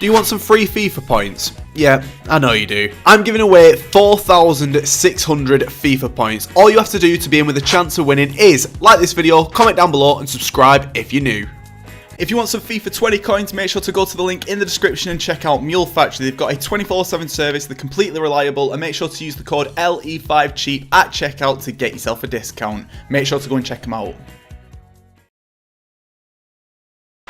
Do you want some free FIFA points? Yeah, I know you do. I'm giving away 4,600 FIFA points. All you have to do to be in with a chance of winning is like this video, comment down below and subscribe if you're new. If you want some FIFA 20 coins, make sure to go to the link in the description and check out Mule Factory. They've got a 24/7 service, they're completely reliable, and make sure to use the code LE5CHEAP at checkout to get yourself a discount. Make sure to go and check them out.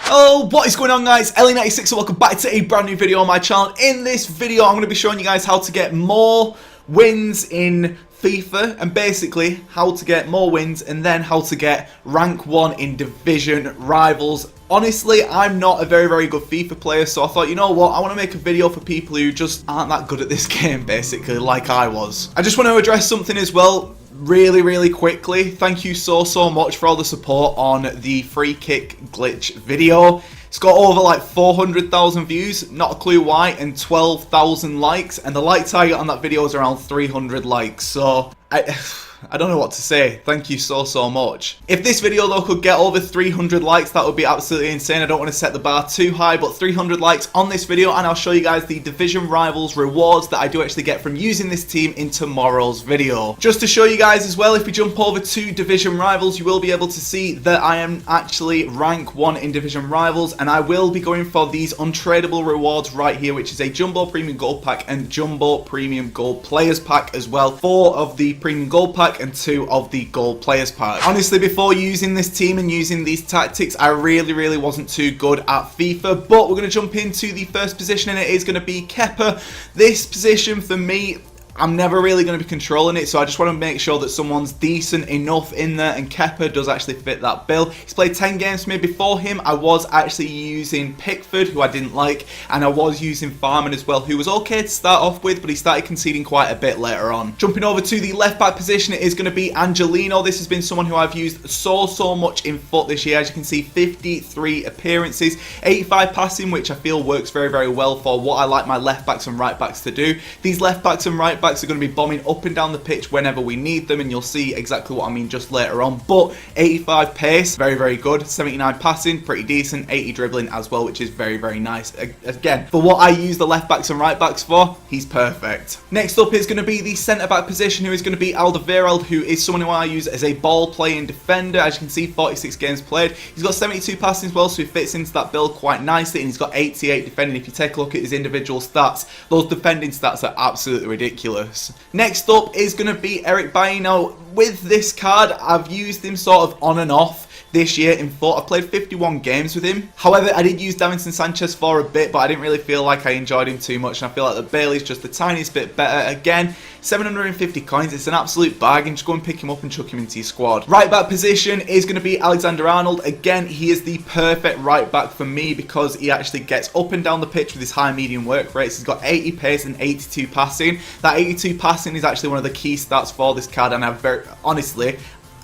Hello, what is going on guys? LE96 and welcome back to a brand new video on my channel. In this video I'm going to be showing you guys how to get more wins in FIFA, and basically how to get more wins and then how to get rank 1 in division rivals. Honestly, I'm not a very good FIFA player, so I thought, you know what, I want to make a video for people who just aren't that good at this game, basically, like I was. I just want to address something as well really quickly. Thank you so much for all the support on the free kick glitch video. It's got over like 400,000 views, not a clue why, and 12,000 likes, and the like target on that video is around 300 likes, so I don't know what to say. Thank you so much. If this video though could get over 300 likes, that would be absolutely insane. I don't want to set the bar too high, but 300 likes on this video and I'll show you guys the division rivals rewards that I do actually get from using this team in tomorrow's video. Just to show you guys as well, if we jump over to division rivals, you will be able to see that I am actually rank 1 in division rivals, and I will be going for these untradeable rewards right here, which is a jumbo premium gold pack and jumbo premium gold players pack as well. 4 of the premium gold pack and 2 of the gold players pack. Honestly, before using this team and using these tactics, I really wasn't too good at FIFA, but we're going to jump into the first position, and it is going to be Kepa. This position for me, I'm never really going to be controlling it, so I just want to make sure that someone's decent enough in there, and Kepa does actually fit that bill. He's played 10 games for me. Before him, I was actually using Pickford, who I didn't like, and I was using Farman as well, who was okay to start off with, but he started conceding quite a bit later on. Jumping over to the left back position, it is going to be Angelino. This has been someone who I've used so much in FUT this year. As you can see, 53 appearances, 85 passing, which I feel works very well for what I like my left backs and right backs to do. These left backs and right backs are going to be bombing up and down the pitch whenever we need them, and you'll see exactly what I mean just later on. But 85 pace, very good. 79 passing, pretty decent. 80 dribbling as well, which is very nice. Again, for what I use the left backs and right backs for, he's perfect. Next up is going to be the centre back position, who is going to be Alderweireld, who is someone who I use as a ball playing defender. As you can see, 46 games played. He's got 72 passing as well, so he fits into that bill quite nicely, and he's got 88 defending. If you take a look at his individual stats, those defending stats are absolutely ridiculous. Next up is going to be Eric Bailly. Now, with this card, I've used him sort of on and off this year in FUT. I've played 51 games with him. However, I did use Davinson Sanchez for a bit, but I didn't really feel like I enjoyed him too much, and I feel like the Bailey's just the tiniest bit better. Again, 750 coins, it's an absolute bargain. Just go and pick him up and chuck him into your squad. Right back position is going to be Alexander-Arnold. Again, he is the perfect right back for me because he actually gets up and down the pitch with his high medium work rates. He's got 80 pace and 82 passing. That 82 passing is actually one of the key stats for this card, and honestly,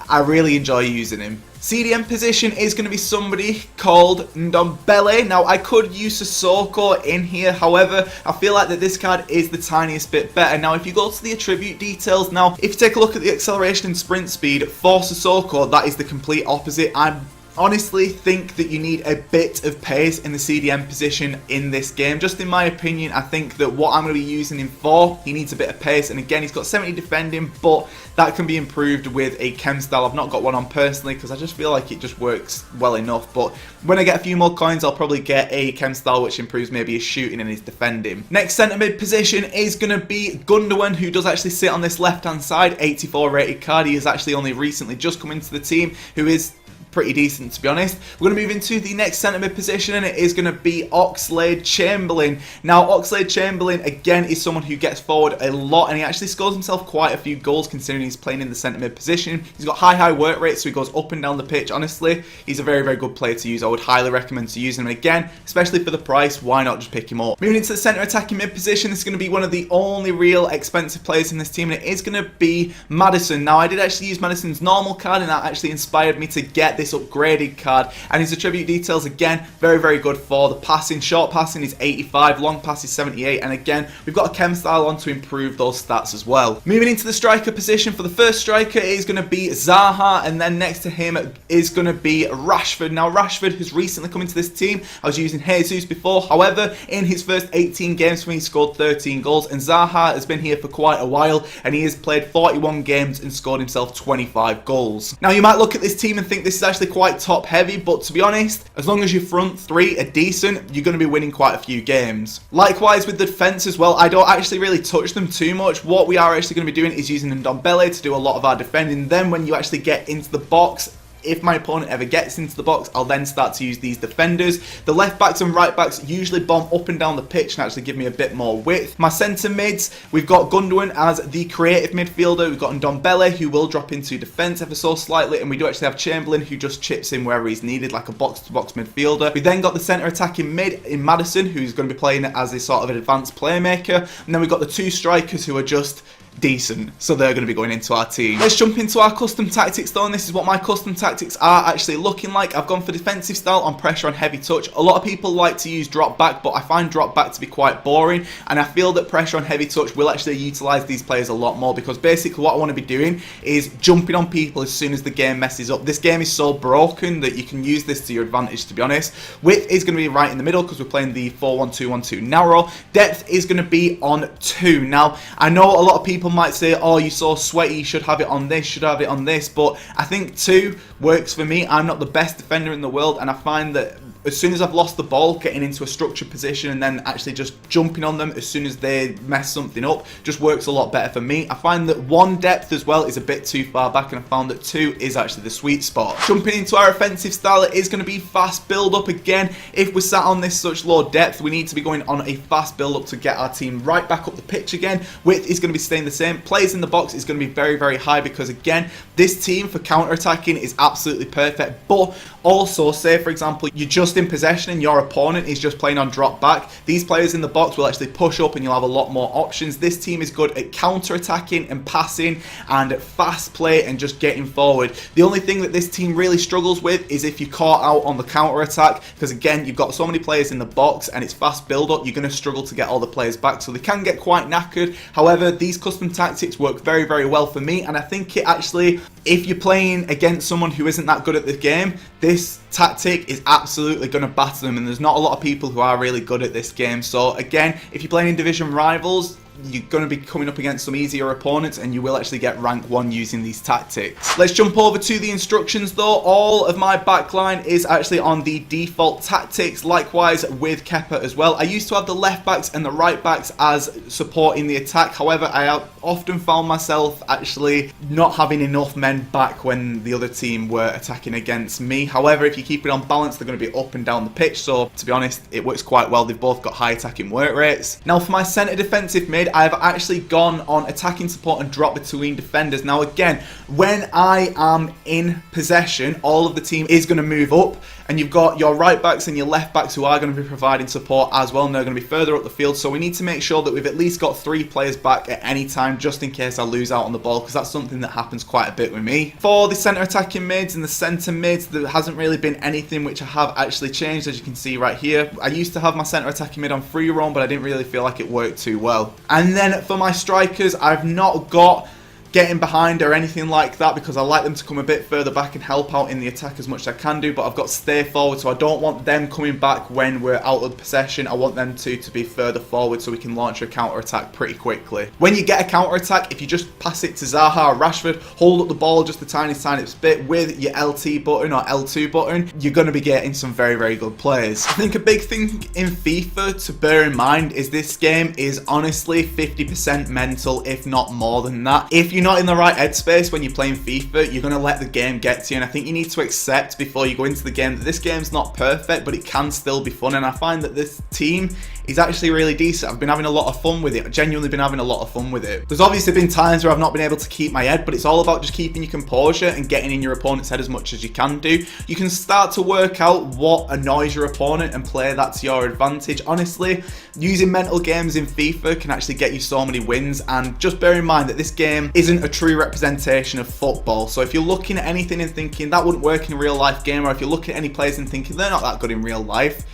I really enjoy using him. CDM position is going to be somebody called Ndombele. Now, I could use Sissoko in here, however, I feel like that this card is the tiniest bit better. Now, if you go to the attribute details, now, if you take a look at the acceleration and sprint speed for Sissoko, that is the complete opposite. I honestly think that you need a bit of pace in the CDM position in this game. Just in my opinion, I think that what I'm going to be using him for, he needs a bit of pace. And again, he's got 70 defending, but that can be improved with a chem style. I've not got one on personally because I just feel like it just works well enough. But when I get a few more coins, I'll probably get a chem style which improves maybe his shooting and his defending. Next centre mid position is going to be Gundogan, who does actually sit on this left hand side. 84 rated card. He has actually only recently just come into the team, who is pretty decent, to be honest. We're going to move into the next centre mid position, and it is going to be Oxlade-Chamberlain. Now, Oxlade-Chamberlain, again, is someone who gets forward a lot, and he actually scores himself quite a few goals considering he's playing in the centre mid position. He's got high work rate, so he goes up and down the pitch. Honestly, he's a very good player to use. I would highly recommend to use him. And again, especially for the price, why not just pick him up? Moving into the centre attacking mid position, this is going to be one of the only real expensive players in this team, and it is going to be Maddison. Now, I did actually use Maddison's normal card, and that actually inspired me to get this base upgraded card, and his attribute details again very, very good for the passing. Short passing is 85, long pass is 78, and again we've got a chem style on to improve those stats as well. Moving into the striker position, for the first striker it is going to be Zaha, and then next to him is going to be Rashford. Now Rashford has recently come into this team. I was using Jesus before, however in his first 18 games for me he scored 13 goals, and Zaha has been here for quite a while and he has played 41 games and scored himself 25 goals. Now you might look at this team and think this is actually quite top heavy, but to be honest, as long as your front three are decent, you're going to be winning quite a few games. Likewise with the defence as well, I don't actually really touch them too much. What we are actually going to be doing is using Ndombele to do a lot of our defending. Then when you actually get into the box, if my opponent ever gets into the box, I'll then start to use these defenders. The left backs and right backs usually bomb up and down the pitch and actually give me a bit more width. My centre mids, we've got Gundogan as the creative midfielder. We've got Ndombele, who will drop into defence ever so slightly, and we do actually have Chamberlain, who just chips in wherever he's needed, like a box-to-box midfielder. We then got the centre attacking mid in Maddison, who's going to be playing as a sort of an advanced playmaker, and then we've got the two strikers who are just decent, so they're going to be going into our team. Let's jump into our custom tactics though, and this is what my custom tactics are actually looking like. I've gone for defensive style on pressure on heavy touch. A lot of people like to use drop back, but I find drop back to be quite boring, and I feel that pressure on heavy touch will actually utilise these players a lot more, because basically what I want to be doing is jumping on people as soon as the game messes up. This game is so broken that you can use this to your advantage, to be honest. Width is going to be right in the middle because we're playing the 4-1-2-1-2 narrow. Depth is going to be on 2. Now I know a lot of people might say, oh, you're so sweaty, you should have it on this, should have it on this, but I think 2 works for me. I'm not the best defender in the world, and I find that as soon as I've lost the ball, getting into a structured position and then actually just jumping on them as soon as they mess something up just works a lot better for me. I find that 1 depth as well is a bit too far back, and I found that 2 is actually the sweet spot. Jumping into our offensive style, it is going to be fast build up again. If we're sat on this such low depth, we need to be going on a fast build up to get our team right back up the pitch again. Width is going to be staying the same. Players in the box is going to be very, very high, because again, this team for counter-attacking is absolutely perfect. But also, say for example, you're just in possession and your opponent is just playing on drop back, these players in the box will actually push up and you'll have a lot more options. This team is good at counter-attacking and passing and fast play and just getting forward. The only thing that this team really struggles with is if you're caught out on the counter-attack, because again, you've got so many players in the box and it's fast build-up, you're going to struggle to get all the players back, so they can get quite knackered. However, these custom tactics work very, very well for me, and I think it actually, if you're playing against someone who isn't that good at the game, this tactic is absolutely going to batter them, and there's not a lot of people who are really good at this game. So again, if you're playing in division rivals, you're going to be coming up against some easier opponents, and you will actually get rank 1 using these tactics. Let's jump over to the instructions though. All of my backline is actually on the default tactics, likewise with Kepa as well. I used to have the left backs and the right backs as supporting the attack, however I have often found myself actually not having enough men back when the other team were attacking against me. However, if you keep it on balance, they're going to be up and down the pitch, so to be honest, it works quite well. They've both got high attacking work rates. Now for my centre defensive mid, I've actually gone on attacking support and drop between defenders. Now again, when I am in possession, all of the team is going to move up, and you've got your right backs and your left backs who are going to be providing support as well, and they're going to be further up the field, so we need to make sure that we've at least got 3 players back at any time, just in case I lose out on the ball, because that's something that happens quite a bit with me. For the centre attacking mids and the centre mids, there hasn't really been anything which I have actually changed, as you can see right here. I used to have my centre attacking mid on free roam, but I didn't really feel like it worked too well. And then for my strikers, I've not got getting behind or anything like that, because I like them to come a bit further back and help out in the attack as much as I can do, but I've got stay forward, so I don't want them coming back when we're out of possession. I want them to be further forward so we can launch a counter attack pretty quickly. When you get a counter attack, if you just pass it to Zaha or Rashford, hold up the ball just the tiniest bit with your LT button or L2 button, you're going to be getting some very, very good plays. I think a big thing in FIFA to bear in mind is this game is honestly 50% mental, if not more than that. If you're not in the right headspace when you're playing FIFA, you're going to let the game get to you, and I think you need to accept before you go into the game that this game's not perfect, but it can still be fun. And I find that this team is actually really decent. I've been having a lot of fun with it. I've genuinely been having a lot of fun with it. There's obviously been times where I've not been able to keep my head, but it's all about just keeping your composure and getting in your opponent's head as much as you can do. You can start to work out what annoys your opponent and play that to your advantage. Honestly, using mental games in FIFA can actually get you so many wins, and just bear in mind that this game isn't a true representation of football. So if you're looking at anything and thinking that wouldn't work in a real life game, or if you're looking at any players and thinking they're not that good in real life,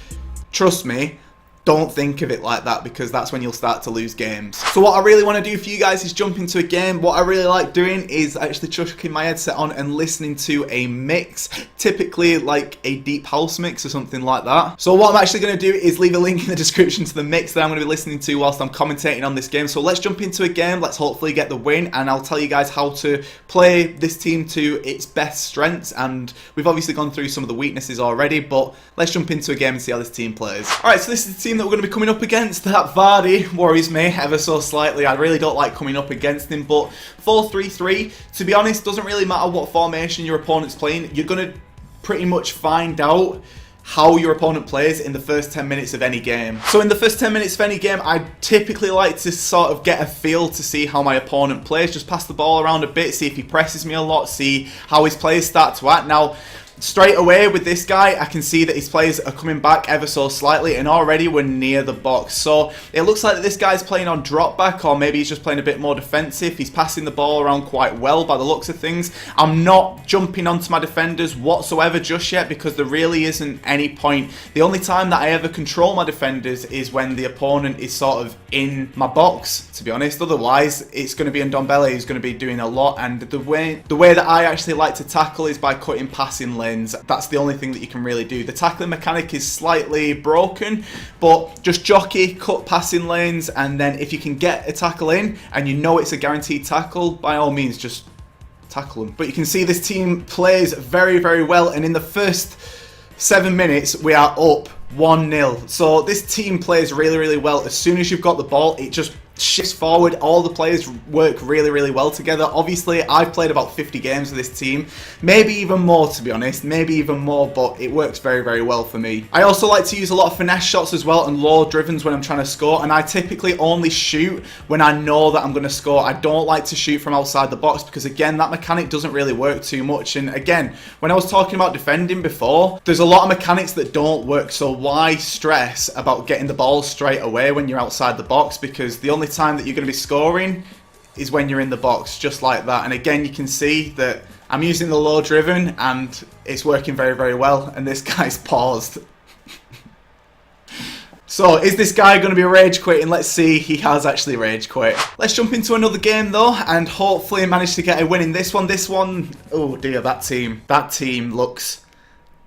trust me, don't think of it like that, because that's when you'll start to lose games. So what I really want to do for you guys is jump into a game. What I really like doing is actually chucking my headset on and listening to a mix, typically like a deep house mix or something like that. So what I'm actually going to do is leave a link in the description to the mix that I'm going to be listening to whilst I'm commentating on this game. So let's jump into a game, let's hopefully get the win, and I'll tell you guys how to play this team to its best strengths. And we've obviously gone through some of the weaknesses already, but let's jump into a game and see how this team plays. Alright, so this is the team that we're going to be coming up against. That Vardy worries me ever so slightly. I really don't like coming up against him, but 4-3-3, to be honest, doesn't really matter what formation your opponent's playing. You're going to pretty much find out how your opponent plays in the first 10 minutes of any game. So in the first 10 minutes of any game, I typically like to sort of get a feel to see how my opponent plays, just pass the ball around a bit, see if he presses me a lot, see how his players start to act. Now, straight away with this guy, I can see that his players are coming back ever so slightly, and already we're near the box. So it looks like that this guy's playing on drop back, or maybe he's just playing a bit more defensive. He's passing the ball around quite well by the looks of things. I'm not jumping onto my defenders whatsoever just yet, because there really isn't any point. The only time that I ever control my defenders is when the opponent is sort of in my box, to be honest. Otherwise, it's going to be Ndombele who's going to be doing a lot, and the way that I actually like to tackle is by cutting passing lanes. That's the only thing that you can really do. The tackling mechanic is slightly broken, but just jockey, cut passing lanes, and then if you can get a tackle in and you know it's a guaranteed tackle, by all means just tackle them. But you can see this team plays very, very well, and in the first 7 minutes we are up 1-0. So this team plays really, really well. As soon as you've got the ball, it just shifts forward. All the players work really, really well together. Obviously, I've played about 50 games with this team, maybe even more, to be honest, maybe even more, but it works very, very well for me. I also like to use a lot of finesse shots as well, and low drivens when I'm trying to score, and I typically only shoot when I know that I'm going to score. I don't like to shoot from outside the box, because again, that mechanic doesn't really work too much. And again, when I was talking about defending before, there's a lot of mechanics that don't work, so why stress about getting the ball straight away when you're outside the box? Because the only time that you're going to be scoring is when you're in the box, just like that. And again, you can see that I'm using the low driven and it's working very, very well, and this guy's paused. So is this guy going to be rage quitting? Let's see. He has actually rage quit. Let's jump into another game though, and hopefully manage to get a win in this one. Oh dear, that team looks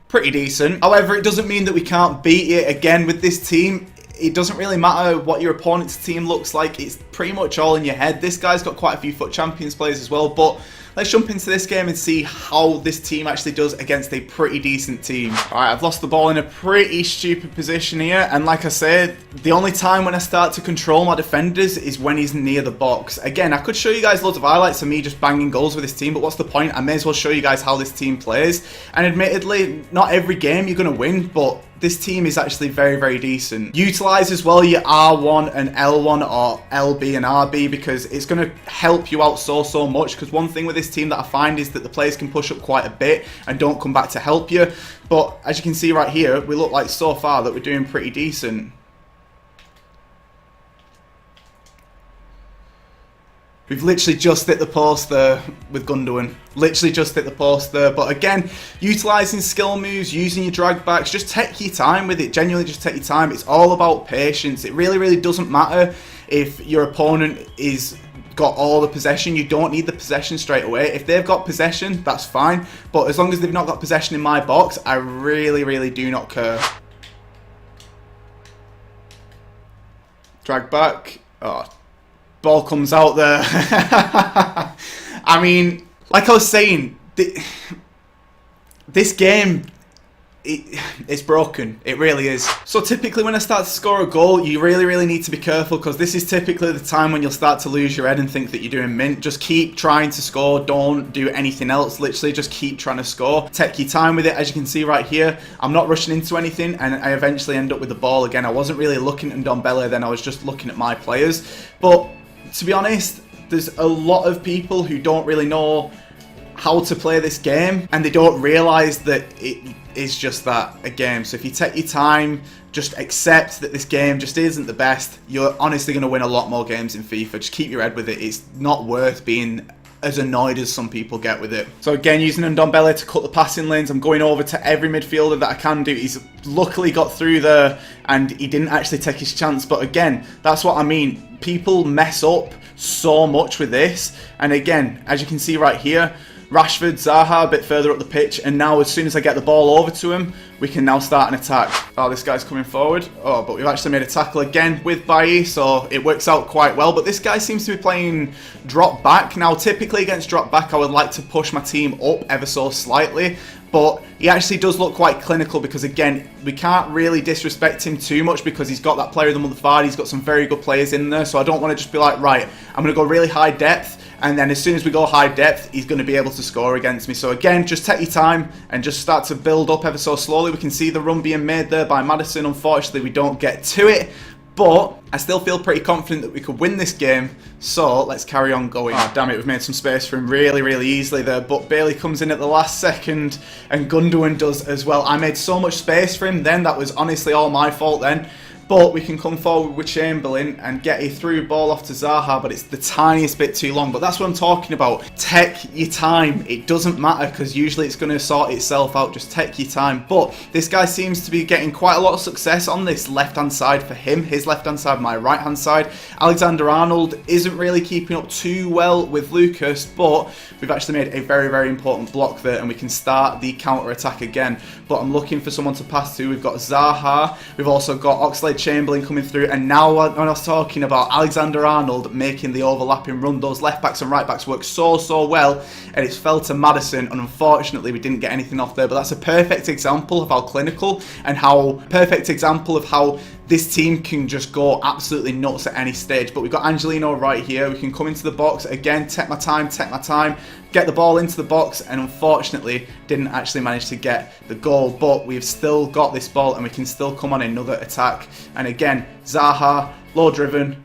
pretty decent. However, it doesn't mean that we can't beat it. Again, with this team, it doesn't really matter what your opponent's team looks like. It's pretty much all in your head. This guy's got quite a few FUT Champions players as well, but let's jump into this game and see how this team actually does against a pretty decent team. Alright, I've lost the ball in a pretty stupid position here, and like I said, the only time when I start to control my defenders is when he's near the box. Again, I could show you guys loads of highlights of me just banging goals with this team, but what's the point? I may as well show you guys how this team plays. And admittedly, not every game you're going to win, but this team is actually very, very decent. Utilise as well your R1 and L1, or LB and RB, because it's going to help you out so much. Because one thing with this team that I find is that the players can push up quite a bit and don't come back to help you. But as you can see right here, we look like so far that we're doing pretty decent. We've literally just hit the post there with Gundogan. Literally just hit the post there. But again, utilising skill moves, using your drag backs, just take your time with it. Genuinely just take your time. It's all about patience. It really, really doesn't matter if your opponent is got all the possession. You don't need the possession straight away. If they've got possession, that's fine. But as long as they've not got possession in my box, I really, really do not care. Drag back. Oh, ball comes out there. I mean, like I was saying, this game it's broken. It really is. So typically when I start to score a goal, you really need to be careful, because this is typically the time when you'll start to lose your head and think that you're doing mint. Just keep trying to score. Don't do anything else. Literally just keep trying to score. Take your time with it. As you can see right here, I'm not rushing into anything, and I eventually end up with the ball again. I wasn't really looking at Ndombele then, I was just looking at my players. But to be honest, there's a lot of people who don't really know how to play this game, and they don't realise that it is just that, a game. So if you take your time, just accept that this game just isn't the best, you're honestly going to win a lot more games in FIFA. Just keep your head with it. It's not worth being as annoyed as some people get with it. So again, using Ndombele to cut the passing lanes, I'm going over to every midfielder that I can do. He's luckily got through there, and he didn't actually take his chance. But again, that's what I mean. People mess up so much with this. And again, as you can see right here, Rashford, Zaha a bit further up the pitch, and now as soon as I get the ball over to him, we can now start an attack. Oh, this guy's coming forward. Oh, but we've actually made a tackle again with Bailly, so it works out quite well. But this guy seems to be playing drop back. Now, typically against drop back, I would like to push my team up ever so slightly, but he actually does look quite clinical, because again, we can't really disrespect him too much, because he's got that player of the month card. He's got some very good players in there, so I don't want to just be like, right, I'm going to go really high depth, and then as soon as we go high depth, he's going to be able to score against me. So again, just take your time and just start to build up ever so slowly. We can see the run being made there by Maddison. Unfortunately, we don't get to it, but I still feel pretty confident that we could win this game, so let's carry on going. Oh, damn it, we've made some space for him really easily there, but Bailly comes in at the last second, and Gundogan does as well. I made so much space for him then, that was honestly all my fault then. But we can come forward with Chamberlain and get a through ball off to Zaha, but it's the tiniest bit too long. But that's what I'm talking about. Take your time. It doesn't matter, because usually it's going to sort itself out. Just take your time. But this guy seems to be getting quite a lot of success on this left-hand side for him. His left-hand side, my right-hand side. Alexander-Arnold isn't really keeping up too well with Lucas, but we've actually made a very important block there, and we can start the counter-attack again. But I'm looking for someone to pass to. We've got Zaha. We've also got Oxlade-Chamberlain coming through, and now when I was talking about Alexander-Arnold making the overlapping run, those left backs and right backs work so well, and it's fell to Maddison, and unfortunately we didn't get anything off there. But that's a perfect example of how clinical, and how perfect example of how this team can just go absolutely nuts at any stage. But we've got Angelino right here. We can come into the box again, take my time, get the ball into the box, and unfortunately didn't actually manage to get the goal. But we've still got this ball, and we can still come on another attack. And again, Zaha, low driven.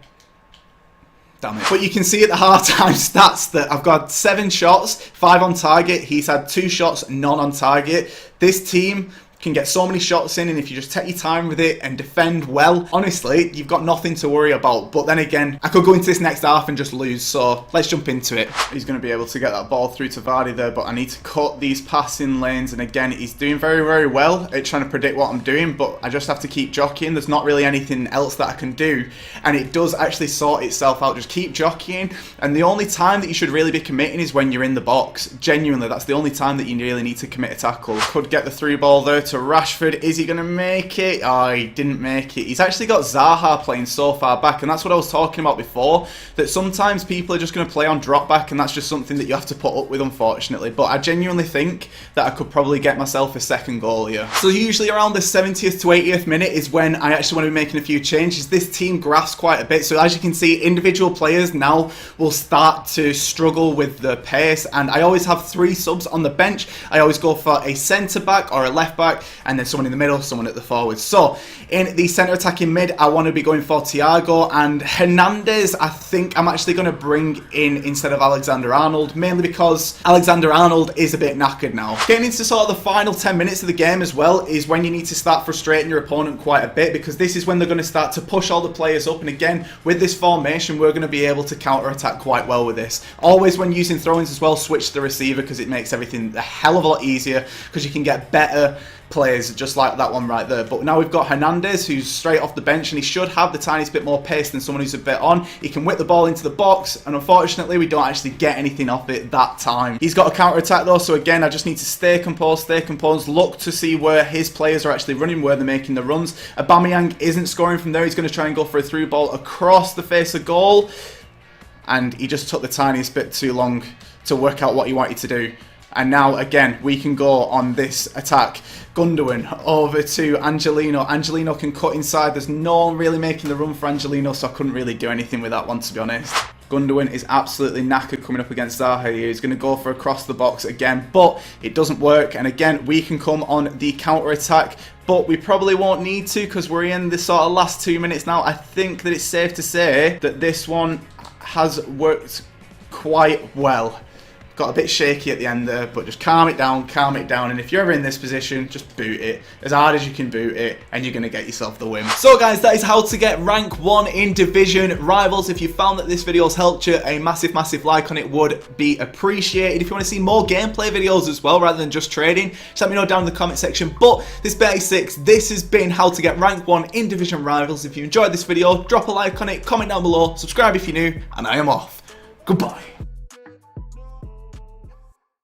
Damn it. But you can see at the half-time stats that I've got 7 shots, 5 on target. He's had 2 shots, none on target. This team can get so many shots in, and if you just take your time with it and defend well, honestly, you've got nothing to worry about. But then again, I could go into this next half and just lose, so let's jump into it. He's going to be able to get that ball through to Vardy there, but I need to cut these passing lanes, and again, he's doing very well at trying to predict what I'm doing, but I just have to keep jockeying. There's not really anything else that I can do, and it does actually sort itself out. Just keep jockeying, and the only time that you should really be committing is when you're in the box. Genuinely, that's the only time that you really need to commit a tackle. Could get the through ball there to Rashford. Is he going to make it? Oh, he didn't make it. He's actually got Zaha playing so far back, and that's what I was talking about before, that sometimes people are just going to play on drop back, and that's just something that you have to put up with, unfortunately. But I genuinely think that I could probably get myself a second goal here. So usually around the 70th to 80th minute is when I actually want to be making a few changes. This team grasps quite a bit, so as you can see, individual players now will start to struggle with the pace, and I always have 3 subs on the bench. I always go for a centre back or a left back, and then someone in the middle, someone at the forwards. So in the centre attacking mid, I want to be going for Thiago, and Hernandez I think I'm actually going to bring in instead of Alexander-Arnold, mainly because Alexander-Arnold is a bit knackered now. Getting into sort of the final 10 minutes of the game as well is when you need to start frustrating your opponent quite a bit, because this is when they're going to start to push all the players up, and again, with this formation, we're going to be able to counter-attack quite well with this. Always when using throw-ins as well, switch the receiver, because it makes everything a hell of a lot easier, because you can get better players just like that one right there. But now we've got Hernandez, who's straight off the bench, and he should have the tiniest bit more pace than someone who's a bit on. He can whip the ball into the box, and unfortunately we don't actually get anything off it that time. He's got a counter attack though, so again I just need to stay composed, look to see where his players are actually running, where they're making the runs. Aubameyang isn't scoring from there. He's going to try and go for a through ball across the face of goal, and he just took the tiniest bit too long to work out what he wanted to do. And now, again, we can go on this attack. Gundogan over to Angelino. Angelino can cut inside. There's no one really making the run for Angelino, so I couldn't really do anything with that one, to be honest. Gundogan is absolutely knackered coming up against Zaha here. He's going to go for across the box again, but it doesn't work. And again, we can come on the counter-attack, but we probably won't need to because we're in the sort of last 2 minutes now. I think that it's safe to say that this one has worked quite well. Got a bit shaky at the end there, but just calm it down, and if you're ever in this position, just boot it as hard as you can boot it, and you're going to get yourself the win. So guys, that is how to get rank 1 in Division Rivals. If you found that this video has helped you, a massive like on it would be appreciated. If you want to see more gameplay videos as well, rather than just trading, just let me know down in the comment section. But this basics, this has been how to get rank 1 in Division Rivals. If you enjoyed this video, drop a like on it, comment down below, subscribe if you're new, and I am off. Goodbye.